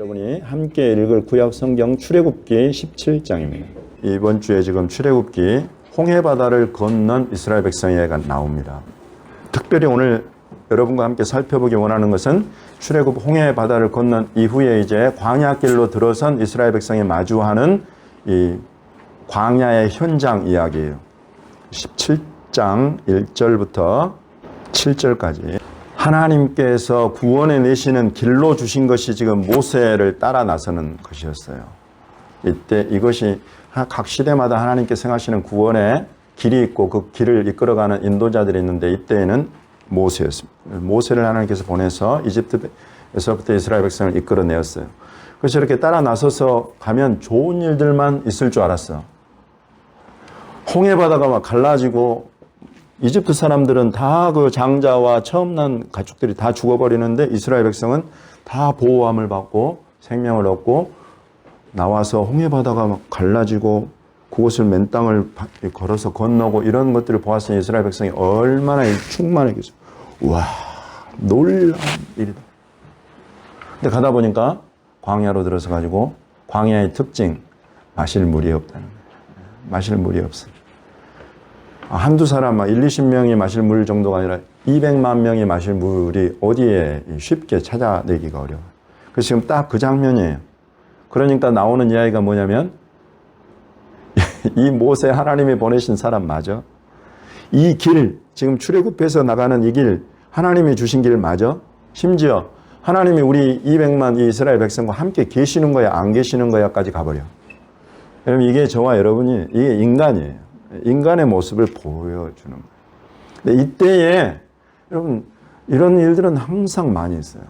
여러분이 함께 읽을 구약 성경 출애굽기 17장입니다. 이번 주에 지금 출애굽기 홍해바다를 건넌 이스라엘 백성의 예가 나옵니다. 특별히 오늘 여러분과 함께 살펴보기 원하는 것은 출애굽 홍해바다를 건넌 이후에 이제 광야길로 들어선 이스라엘 백성이 마주하는 이 광야의 현장 이야기예요. 17장 1절부터 7절까지 하나님께서 구원해 내시는 길로 주신 것이 지금 모세를 따라 나서는 것이었어요. 이때 이것이 각 시대마다 하나님께 생각하시는 구원의 길이 있고 그 길을 이끌어가는 인도자들이 있는데 이때에는 모세였습니다. 모세를 하나님께서 보내서 이집트에서부터 이스라엘 백성을 이끌어내었어요. 그래서 이렇게 따라 나서서 가면 좋은 일들만 있을 줄 알았어. 홍해바다가 막 갈라지고 이집트 사람들은 다 그 장자와 처음 난 가축들이 다 죽어버리는데 이스라엘 백성은 다 보호함을 받고 생명을 얻고 나와서 홍해바다가 막 갈라지고 그곳을 맨 땅을 걸어서 건너고 이런 것들을 보았으니 이스라엘 백성이 얼마나 충만했겠어요. 와, 놀라운 일이다. 근데 가다 보니까 광야로 들어서 가지고 광야의 특징, 마실 물이 없다는 거예요. 마실 물이 없어. 한두 사람, 20-20명이 마실 물 정도가 아니라 200만 명이 마실 물이 어디에 쉽게 찾아내기가 어려워요. 그래서 지금 딱 그 장면이에요. 그러니까 나오는 이야기가 뭐냐면 이 모세 하나님이 보내신 사람 맞아? 이 길, 지금 출애굽해서 나가는 이 길, 하나님이 주신 길 맞아? 심지어 하나님이 우리 200만 이 이스라엘 백성과 함께 계시는 거야, 안 계시는 거야까지 가버려. 여러분 이게 저와 여러분이, 이게 인간이에요. 인간의 모습을 보여주는 거예요. 근데 이때에 여러분 이런 일들은 항상 많이 있어요.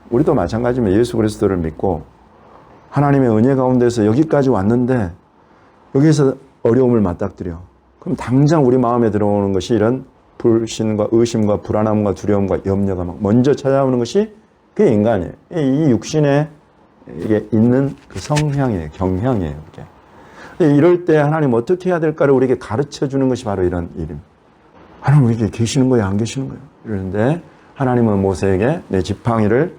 우리도 마찬가지면 예수 그리스도를 믿고 하나님의 은혜 가운데서 여기까지 왔는데 여기서 어려움을 맞닥뜨려. 그럼 당장 우리 마음에 들어오는 것이 이런 불신과 의심과 불안함과 두려움과 염려가 막 먼저 찾아오는 것이 그게 인간이에요. 이 육신에 이게 있는 그 성향이에요. 경향이에요. 그게. 이럴 때 하나님 어떻게 해야 될까를 우리에게 가르쳐 주는 것이 바로 이런 일입니다. 하나님 우리에게 계시는 거예요? 안 계시는 거예요? 이러는데 하나님은 모세에게 내 지팡이를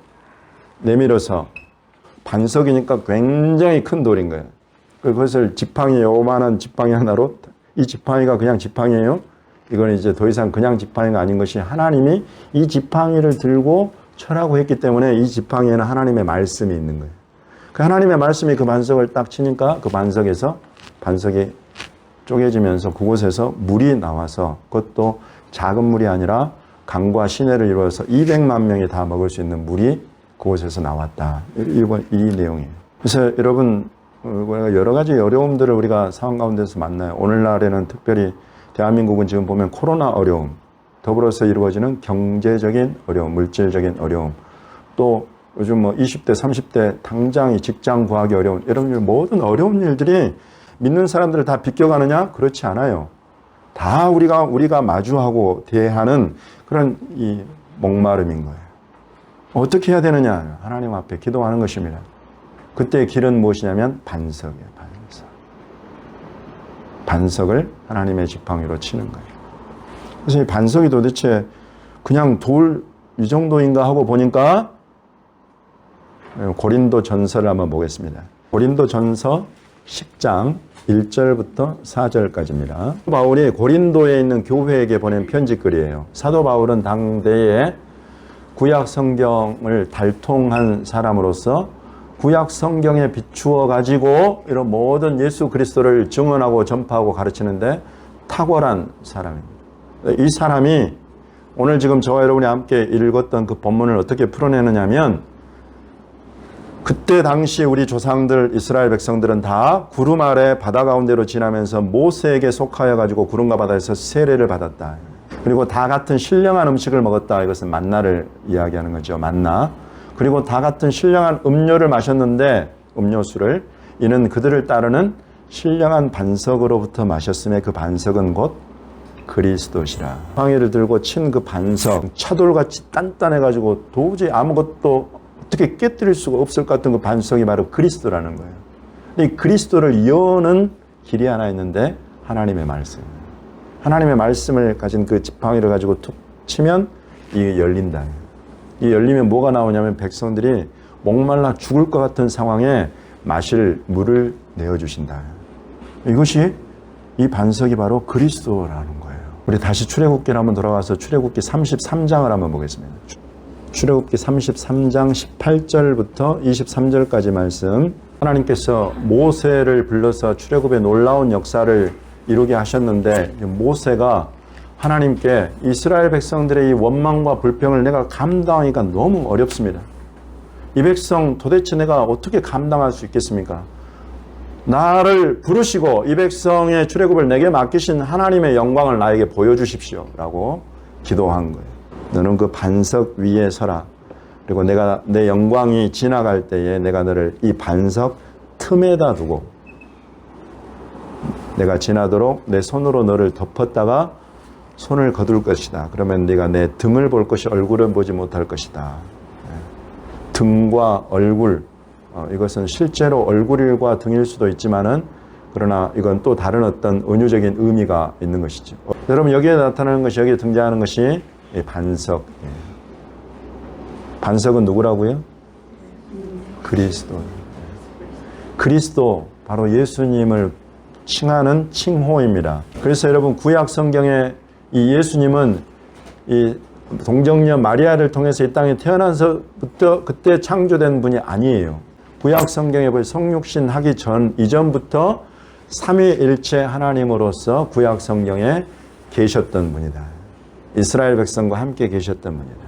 내밀어서 반석이니까 굉장히 큰 돌인 거예요. 그것을 지팡이, 요만한 지팡이 하나로 이 지팡이가 그냥 지팡이에요? 이건 이제 더 이상 그냥 지팡이가 아닌 것이 하나님이 이 지팡이를 들고 쳐라고 했기 때문에 이 지팡이에는 하나님의 말씀이 있는 거예요. 그 하나님의 말씀이 그 반석을 딱 치니까 그 반석이 쪼개지면서 그곳에서 물이 나와서 그것도 작은 물이 아니라 강과 시내를 이루어서 200만 명이 다 먹을 수 있는 물이 그곳에서 나왔다. 이 내용이에요. 그래서 여러분 여러 가지 어려움들을 우리가 상황 가운데서 만나요. 오늘날에는 특별히 대한민국은 지금 보면 코로나 어려움, 더불어서 이루어지는 경제적인 어려움, 물질적인 어려움, 또 요즘 20대, 30대 당장 이 직장 구하기 어려운 여러분 모든 어려운 일들이 믿는 사람들을 다 비껴가느냐? 그렇지 않아요. 다 우리가 마주하고 대하는 그런 이 목마름인 거예요. 어떻게 해야 되느냐? 하나님 앞에 기도하는 것입니다. 그때의 길은 무엇이냐면 반석이에요. 반석을 하나님의 지팡이로 치는 거예요. 그래서 이 반석이 도대체 그냥 돌 이 정도인가 하고 보니까 고린도 전서를 한번 보겠습니다. 고린도 전서 10장 1절부터 4절까지입니다. 바울이 고린도에 있는 교회에게 보낸 편지글이에요. 사도 바울은 당대에 구약 성경을 달통한 사람으로서 구약 성경에 비추어 가지고 이런 모든 예수 그리스도를 증언하고 전파하고 가르치는데 탁월한 사람입니다. 이 사람이 오늘 지금 저와 여러분이 함께 읽었던 그 본문을 어떻게 풀어내느냐면 그때 당시 우리 조상들 이스라엘 백성들은 다 구름 아래 바다 가운데로 지나면서 모세에게 속하여 가지고 구름과 바다에서 세례를 받았다. 그리고 다 같은 신령한 음식을 먹었다. 이것은 만나를 이야기하는 거죠. 만나. 그리고 다 같은 신령한 음료를 마셨는데 음료수를 이는 그들을 따르는 신령한 반석으로부터 마셨음에 그 반석은 곧 그리스도시라. 방해를 들고 친 그 반석 차돌같이 단단해가지고 도저히 아무것도 어떻게 깨뜨릴 수가 없을 것 같은 그 반석이 바로 그리스도라는 거예요. 이 그리스도를 여는 길이 하나 있는데 하나님의 말씀. 하나님의 말씀을 가진 그 지팡이를 가지고 툭 치면 이게 열린다. 이 열리면 뭐가 나오냐면 백성들이 목말라 죽을 것 같은 상황에 마실 물을 내어주신다. 이것이 이 반석이 바로 그리스도라는 거예요. 우리 다시 출애굽기를 한번 돌아가서 출애굽기 33장을 한번 보겠습니다. 출애굽기 33장 18절부터 23절까지 말씀. 하나님께서 모세를 불러서 출애굽의 놀라운 역사를 이루게 하셨는데 모세가 하나님께 이스라엘 백성들의 이 원망과 불평을 내가 감당하기가 너무 어렵습니다. 이 백성 도대체 내가 어떻게 감당할 수 있겠습니까? 나를 부르시고 이 백성의 출애굽을 내게 맡기신 하나님의 영광을 나에게 보여주십시오 라고 기도한 거예요. 너는 그 반석 위에 서라. 그리고 내가 내 영광이 지나갈 때에 내가 너를 이 반석 틈에다 두고 내가 지나도록 내 손으로 너를 덮었다가 손을 거둘 것이다. 그러면 네가 내 등을 볼 것이 얼굴은 보지 못할 것이다. 등과 얼굴, 이것은 실제로 얼굴과 등일 수도 있지만은 그러나 이건 또 다른 어떤 은유적인 의미가 있는 것이죠. 여러분 여기에 나타나는 것이 여기에 등장하는 것이 반석. 반석은 누구라고요? 그리스도. 그리스도 바로 예수님을 칭하는 칭호입니다. 그래서 여러분 구약 성경에 이 예수님은 이 동정녀 마리아를 통해서 이 땅에 태어나서부터 그때 창조된 분이 아니에요. 구약 성경에 보면 성육신 하기 전 이전부터 삼위일체 하나님으로서 구약 성경에 계셨던 분이다. 이스라엘 백성과 함께 계셨던 분이다.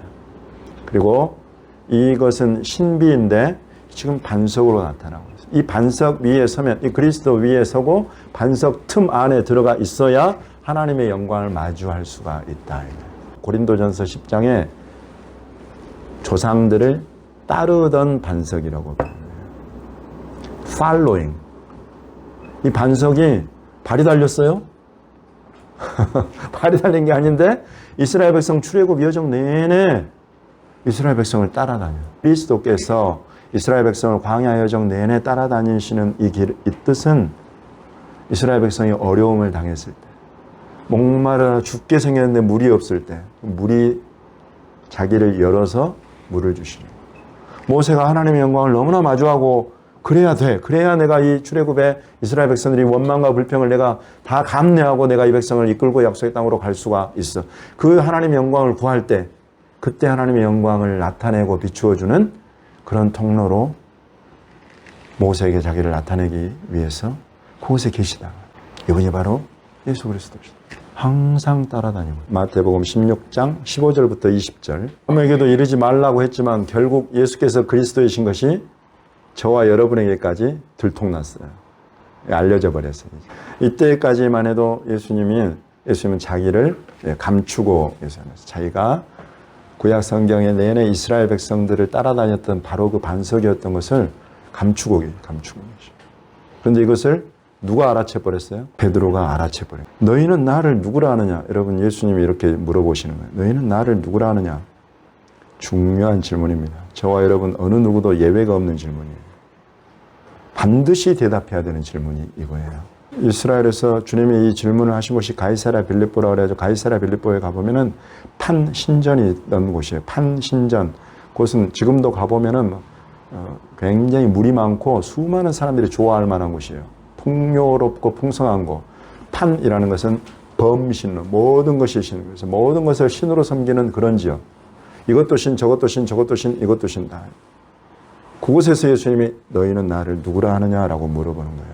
그리고 이것은 신비인데 지금 반석으로 나타나고 있어요. 이 반석 위에 서면 이 그리스도 위에 서고 반석 틈 안에 들어가 있어야 하나님의 영광을 마주할 수가 있다. 고린도전서 10장에 조상들을 따르던 반석이라고 합니다. Following. 이 반석이 발이 달렸어요? 발이 달린 게 아닌데 이스라엘 백성 출애굽 여정 내내 이스라엘 백성을 따라다녀요. 그리스도께서 이스라엘 백성을 광야 여정 내내 따라다니시는 이 뜻은 이스라엘 백성이 어려움을 당했을 때, 목마르다 죽게 생겼는데 물이 없을 때 물이 자기를 열어서 물을 주시는 거예요. 모세가 하나님의 영광을 너무나 마주하고 그래야 돼. 그래야 내가 이 출애굽에 이스라엘 백성들이 원망과 불평을 내가 다 감내하고 내가 이 백성을 이끌고 약속의 땅으로 갈 수가 있어. 그 하나님의 영광을 구할 때 그때 하나님의 영광을 나타내고 비추어주는 그런 통로로 모세에게 자기를 나타내기 위해서 그곳에 계시다. 이분이 바로 예수 그리스도시다. 항상 따라다니고. 마태복음 16장 15절부터 20절. 아무에게도 이르지 말라고 했지만 결국 예수께서 그리스도이신 것이 저와 여러분에게까지 들통났어요. 알려져 버렸어요. 이때까지만 해도 예수님은 자기를 감추고 계세요. 자기가 구약 성경의 내내 이스라엘 백성들을 따라다녔던 바로 그 반석이었던 것을 감추고 계시죠. 그런데 이것을 누가 알아채 버렸어요? 베드로가 알아채 버려요. 너희는 나를 누구라 하느냐? 여러분 예수님이 이렇게 물어보시는 거예요. 너희는 나를 누구라 하느냐? 중요한 질문입니다. 저와 여러분 어느 누구도 예외가 없는 질문이에요. 반드시 대답해야 되는 질문이 이거예요. 이스라엘에서 주님이 이 질문을 하신 곳이 가이사랴 빌립보라고 그래가지고 가이사랴 빌립보에 가보면은 판신전이 있던 곳이에요. 판신전. 그것은 지금도 가보면은 굉장히 물이 많고 수많은 사람들이 좋아할 만한 곳이에요. 풍요롭고 풍성한 곳. 판이라는 것은 범신로, 모든 것이 신, 그래서 모든 것을 신으로 섬기는 그런 지역. 이것도 신, 저것도 신, 저것도 신, 이것도 신다. 그곳에서 예수님이 너희는 나를 누구라 하느냐라고 물어보는 거예요.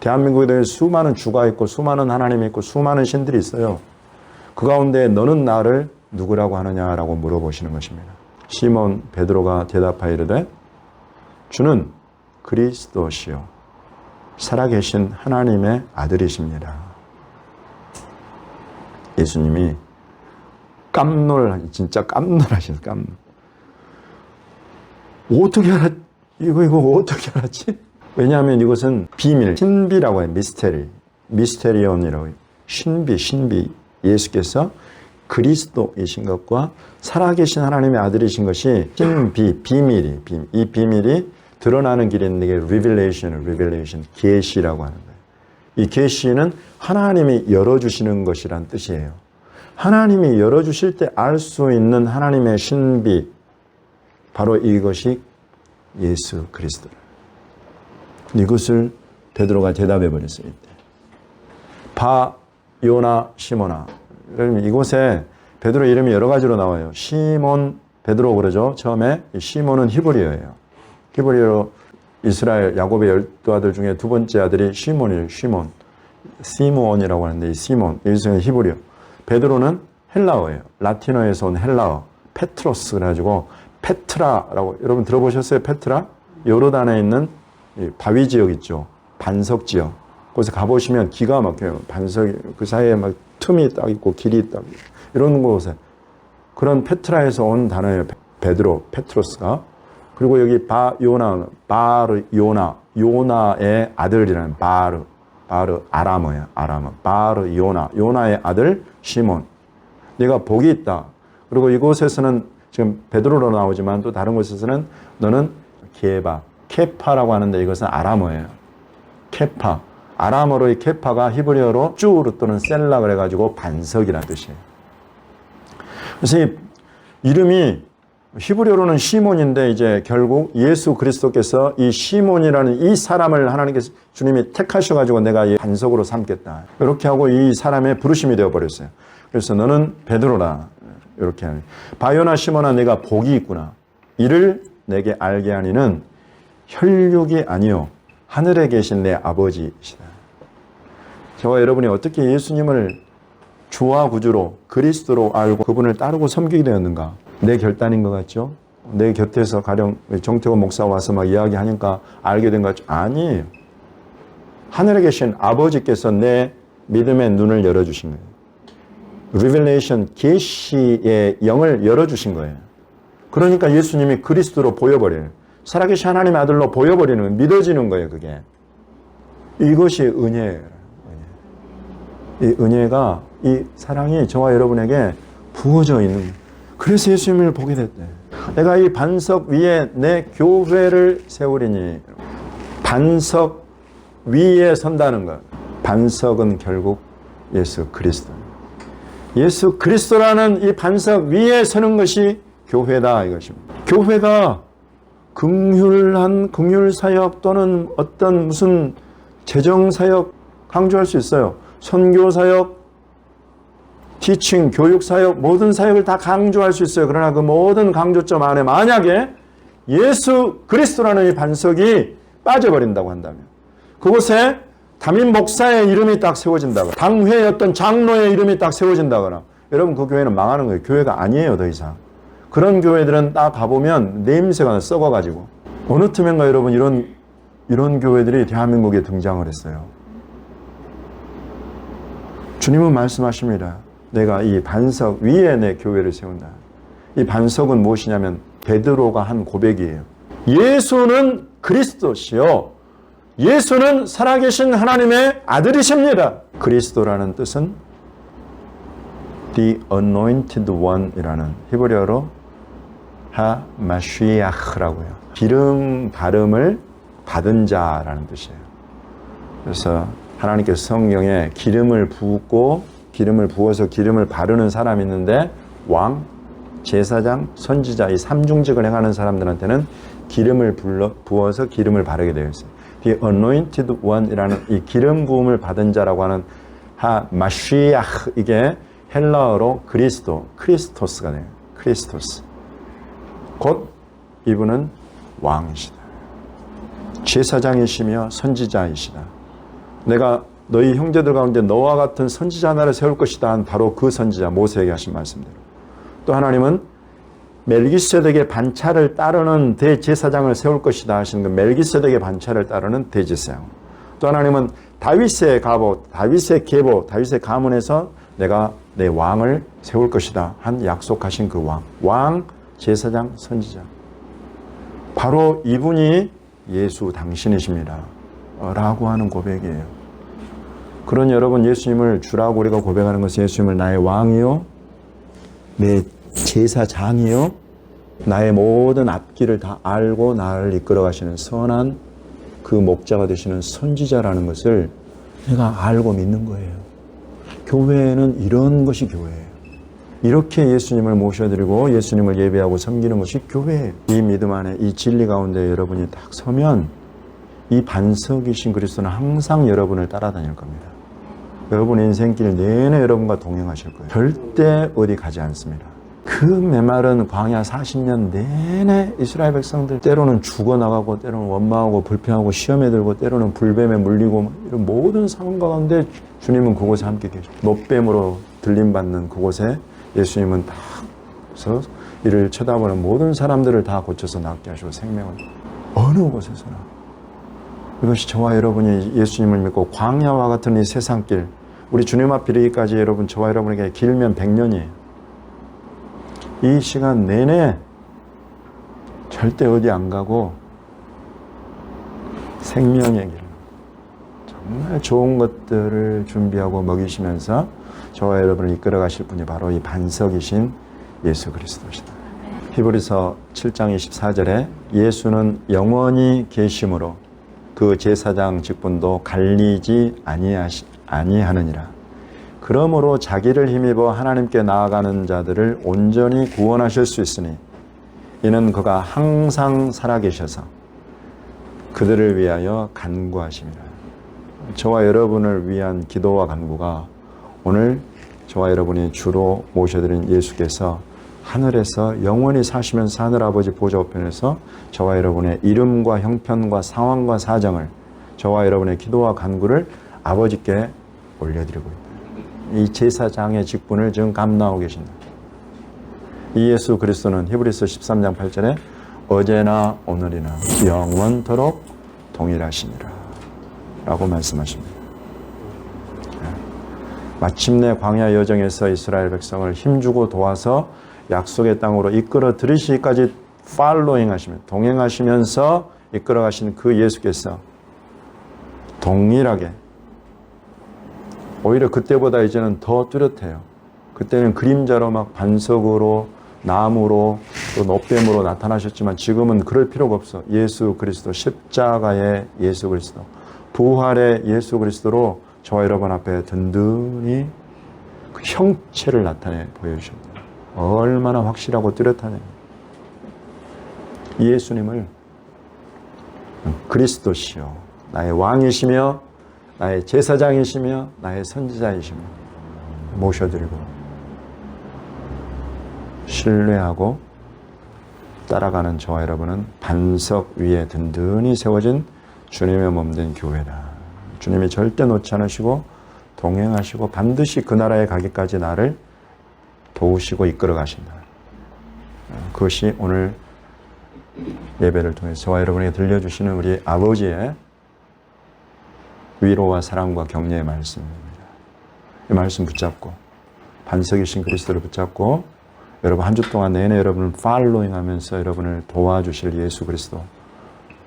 대한민국에 수많은 주가 있고 수많은 하나님이 있고 수많은 신들이 있어요. 그 가운데 너는 나를 누구라고 하느냐라고 물어보시는 것입니다. 시몬 베드로가 대답하이르되 주는 그리스도시요 살아계신 하나님의 아들이십니다. 예수님이 진짜 깜놀하시는 깜놀. 어떻게 알았? 이거 어떻게 알았지? 왜냐하면 이것은 비밀, 신비라고 해요. 미스테리온이라고 해요. 신비. 예수께서 그리스도이신 것과 살아계신 하나님의 아들이신 것이 비밀이 이 비밀이 드러나는 길이 있는 게 리빌레이션, 계시라고 하는 거예요. 이 계시는 하나님이 열어주시는 것이란 뜻이에요. 하나님이 열어주실 때 알 수 있는 하나님의 신비, 바로 이것이 예수 그리스도를. 이것을 베드로가 대답해 버렸어요. 바 요나 시몬아. 이곳에 베드로 이름이 여러 가지로 나와요. 시몬 베드로 그러죠. 처음에 시몬은 히브리어예요. 히브리어로 이스라엘 야곱의 12아들 중에 두 번째 아들이 시몬이에요. 시몬. 시몬이라고 하는데 이 시몬. 여기서 히브리어. 베드로는 헬라어예요. 라틴어에서 온 헬라어. 페트로스 그래가지고 페트라라고 여러분 들어보셨어요? 페트라? 요르단에 있는 바위 지역 있죠. 반석 지역. 거기서 가보시면 기가 막혀요. 반석이 그 사이에 막 틈이 딱 있고 길이 딱 이런 곳에 그런 페트라에서 온 단어예요. 베드로, 페트로스가. 그리고 여기 바르 요나, 요나의 아들이라는 바르 아람어야. 아람어. 바르 요나의 아들 시몬. 네가 복이 있다. 그리고 이곳에서는 지금 베드로로 나오지만 또 다른 곳에서는 너는 케파라고 하는데 이것은 아람어예요. 케파. 아람어로의 케파가 히브리어로 쭈르 또는 셀라 그래가지고 반석이라는 뜻이에요. 그래서 이 이름이 히브리어로는 시몬인데 이제 결국 예수 그리스도께서 이 시몬이라는 이 사람을 하나님께서 주님이 택하셔가지고 내가 이 반석으로 삼겠다. 이렇게 하고 이 사람의 부르심이 되어버렸어요. 그래서 너는 베드로라. 이렇게 하는. 바요나 시몬아 내가 복이 있구나. 이를 내게 알게 하니는 혈육이 아니요 하늘에 계신 내 아버지이시다. 저와 여러분이 어떻게 예수님을 주와 구주로 그리스도로 알고 그분을 따르고 섬기게 되었는가? 내 결단인 것 같죠? 내 곁에서 가령 정태호 목사 와서 막 이야기하니까 알게 된 것 같죠? 아니에요. 하늘에 계신 아버지께서 내 믿음의 눈을 열어주신 거예요. 리벨레이션, 계시의 영을 열어주신 거예요. 그러니까 예수님이 그리스도로 보여버려요. 살아계신 하나님의 아들로 보여버리는, 믿어지는 거예요, 그게. 이것이 은혜예요. 이 은혜가, 이 사랑이 저와 여러분에게 부어져 있는 거예요. 그래서 예수님을 보게 됐대요. 내가 이 반석 위에 내 교회를 세우리니. 반석 위에 선다는 것. 반석은 결국 예수 그리스도. 예수 그리스도라는 이 반석 위에 서는 것이 교회다 이것입니다. 교회가 긍휼한 긍휼사역 또는 어떤 무슨 재정사역 강조할 수 있어요. 선교사역, 티칭, 교육사역, 모든 사역을 다 강조할 수 있어요. 그러나 그 모든 강조점 안에 만약에 예수 그리스도라는 이 반석이 빠져버린다고 한다면 그곳에 담임 목사의 이름이 딱 세워진다거나 당회의 어떤 장로의 이름이 딱 세워진다거나 여러분 그 교회는 망하는 거예요. 교회가 아니에요 더 이상. 그런 교회들은 딱 가보면 냄새가 썩어가지고 어느 틈엔가 여러분 이런 교회들이 대한민국에 등장을 했어요. 주님은 말씀하십니다. 내가 이 반석 위에 내 교회를 세운다. 이 반석은 무엇이냐면 베드로가 한 고백이에요. 예수는 그리스도시요 예수는 살아계신 하나님의 아들이십니다. 그리스도라는 뜻은 The Anointed One이라는 히브리어로 하마쉬야흐라고요. 기름 바름을 받은 자라는 뜻이에요. 그래서 하나님께서 성경에 기름을 부어서 기름을 바르는 사람이 있는데 왕, 제사장, 선지자 이 삼중직을 행하는 사람들한테는 기름을 부어서 기름을 바르게 되어 있어요. The Anointed One이라는 이 기름 부음을 받은 자라고 하는 마시아흐 이게 헬라어로 크리스토스가 돼요. 크리스토스. 곧 이분은 왕이시다. 제사장이시며 선지자이시다. 내가 너희 형제들 가운데 너와 같은 선지자 하나를 세울 것이다 한 바로 그 선지자 모세에게 하신 말씀대로. 또 하나님은 멜기세덱의 반차를 따르는 대제사장을 세울 것이다 하시는 그 멜기세덱의 반차를 따르는 대제사장. 또 하나님은 다윗의 가문에서 내가 내 왕을 세울 것이다 한 약속하신 그 왕, 제사장, 선지자. 바로 이분이 예수 당신이십니다 라고 하는 고백이에요. 그런 여러분 예수님을 주라고 우리가 고백하는 것은 예수님을 나의 왕이요 내 제사장이요 나의 모든 앞길을 다 알고 나를 이끌어 가시는 선한 그 목자가 되시는 선지자라는 것을 내가 알고 믿는 거예요. 교회는 이런 것이 교회예요. 이렇게 예수님을 모셔드리고 예수님을 예배하고 섬기는 것이 교회예요. 이 믿음 안에 이 진리 가운데 여러분이 딱 서면 이 반석이신 그리스도는 항상 여러분을 따라다닐 겁니다. 여러분의 인생길 내내 여러분과 동행하실 거예요. 절대 어디 가지 않습니다. 그 메마른 광야 40년 내내 이스라엘 백성들 때로는 죽어나가고 때로는 원망하고 불평하고 시험에 들고 때로는 불뱀에 물리고 이런 모든 상황 가운데 주님은 그곳에 함께 계시고 노뱀으로 들림받는 그곳에 예수님은 딱 서 이를 쳐다보는 모든 사람들을 다 고쳐서 낫게 하시고 생명을 어느 곳에서나 이것이 저와 여러분이 예수님을 믿고 광야와 같은 이 세상길 우리 주님 앞에 이르기까지 여러분 저와 여러분에게 길면 100년이에요. 이 시간 내내 절대 어디 안 가고 생명의 길 정말 좋은 것들을 준비하고 먹이시면서 저와 여러분을 이끌어 가실 분이 바로 이 반석이신 예수 그리스도시다. 히브리서 7장 24절에 예수는 영원히 계심으로 그 제사장 직분도 갈리지 아니하느니라. 그러므로 자기를 힘입어 하나님께 나아가는 자들을 온전히 구원하실 수 있으니 이는 그가 항상 살아계셔서 그들을 위하여 간구하심이라. 저와 여러분을 위한 기도와 간구가 오늘 저와 여러분이 주로 모셔드린 예수께서 하늘에서 영원히 사시면서 하늘아버지 보좌 우편에서 저와 여러분의 이름과 형편과 상황과 사정을 저와 여러분의 기도와 간구를 아버지께 올려드리고 있다. 이 제사장의 직분을 지금 감당하고 계신다. 이 예수 그리스도는 히브리서 13장 8절에 어제나 오늘이나 영원토록 동일하시니라 라고 말씀하십니다. 마침내 광야 여정에서 이스라엘 백성을 힘주고 도와서 약속의 땅으로 이끌어 들이시기까지 팔로잉 하시며 동행하시면서 이끌어 가신 그 예수께서 동일하게 오히려 그때보다 이제는 더 뚜렷해요. 그때는 그림자로 막 반석으로 나무로 또 노뱀으로 나타나셨지만 지금은 그럴 필요가 없어. 예수 그리스도 십자가의 예수 그리스도 부활의 예수 그리스도로 저와 여러분 앞에 든든히 그 형체를 나타내 보여주십니다. 얼마나 확실하고 뚜렷하냐. 이 예수님을 그리스도시요 나의 왕이시며 나의 제사장이시며 나의 선지자이시며 모셔드리고 신뢰하고 따라가는 저와 여러분은 반석 위에 든든히 세워진 주님의 몸된 교회다. 주님이 절대 놓지 않으시고 동행하시고 반드시 그 나라에 가기까지 나를 도우시고 이끌어 가신다. 그것이 오늘 예배를 통해서 저와 여러분에게 들려주시는 우리 아버지의 위로와 사랑과 격려의 말씀입니다. 이 말씀 붙잡고 반석이신 그리스도를 붙잡고 여러분 한 주 동안 내내 여러분을 팔로잉 하면서 여러분을 도와주실 예수 그리스도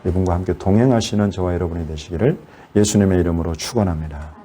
이분과 함께 동행하시는 저와 여러분이 되시기를 예수님의 이름으로 축원합니다.